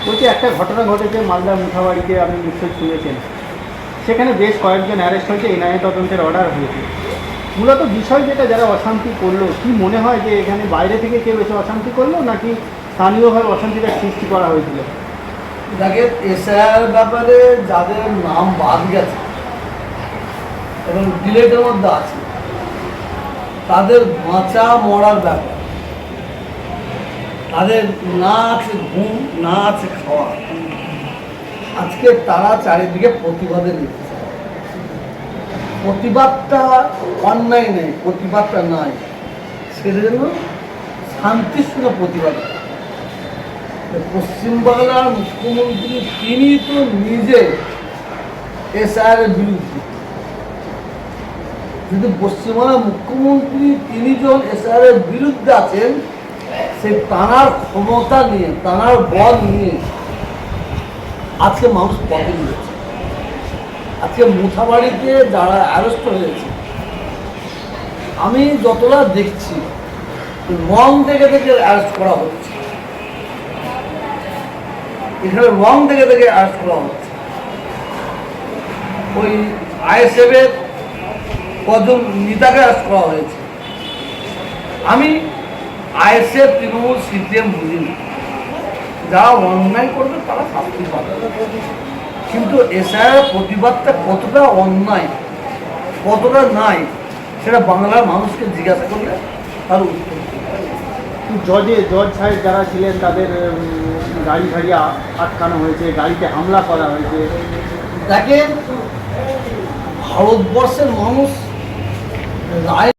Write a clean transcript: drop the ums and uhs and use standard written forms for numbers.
বলছি একটা ঘটনা ঘটেছে মালদা মুঠাবাড়িতে, আপনি নিশ্চয়ই শুনেছেন। সেখানে বেশ কয়েকজন অ্যারেস্ট হয়েছে, এনআইএ তদন্তের অর্ডার হয়েছে। মূলত বিষয় যেটা, যারা অশান্তি করলো, কি মনে হয় যে এখানে বাইরে থেকে কেউ এসে অশান্তি করলো নাকি স্থানীয়ভাবে অশান্তিটা সৃষ্টি করা হয়েছিল? দেখেন, এসআইআর ব্যাপারে যাদের নাম বাদ গেছে এবং ডিলেটের মধ্যে আছে, তাদের বাঁচা মরার ব্যাপার, তাদের না আছে ঘুম, না আছে খাওয়া। আজকে তারা চারিদিকে প্রতিবাদে লিখছে। প্রতিবাদটা অন্যায় নেই, প্রতিবাদটা নাই, সেটা জন্য শান্তির সঙ্গে প্রতিবাদ। পশ্চিমবাংলার মুখ্যমন্ত্রী তিনি তো নিজে এসআইআর এর বিরুদ্ধে। যদি পশ্চিমবাংলার মুখ্যমন্ত্রী তিনি যখন এসআইআর এর বিরুদ্ধে আছেন, সেই টানার ক্ষমতা নিয়ে, টানার বল নিয়ে আজকে মানুষ পথে নিয়েছে। আজকে মুঠাবাড়িতে যারা অ্যারেস্ট হয়েছে, আমি যতটা দেখছি রং থেকে অ্যারেস্ট করা হচ্ছে, এখানে রং থেকে অ্যারেস্ট করা হচ্ছে। ওই আইএসএফ এর কজন নেতাকে অ্যারেস্ট করা হয়েছে। আমি আইএসএফ, তৃণমূল, সিপিএম বুঝিনি। যারা অন্যায় করবে তারা শাস্তি পাবে, কিন্তু এসআইআর প্রতিবাদটা কতটা অন্যায়, কতটা নাই, সেটা বাংলার মানুষকে জিজ্ঞাসা করলে তার উত্তর। জজ সাহেব যারা ছিলেন তাদের গাড়ি ফাড়ি আটকানো হয়েছে, গাড়িতে হামলা করা হয়েছে। দেখেন, ভারতবর্ষের মানুষ রায়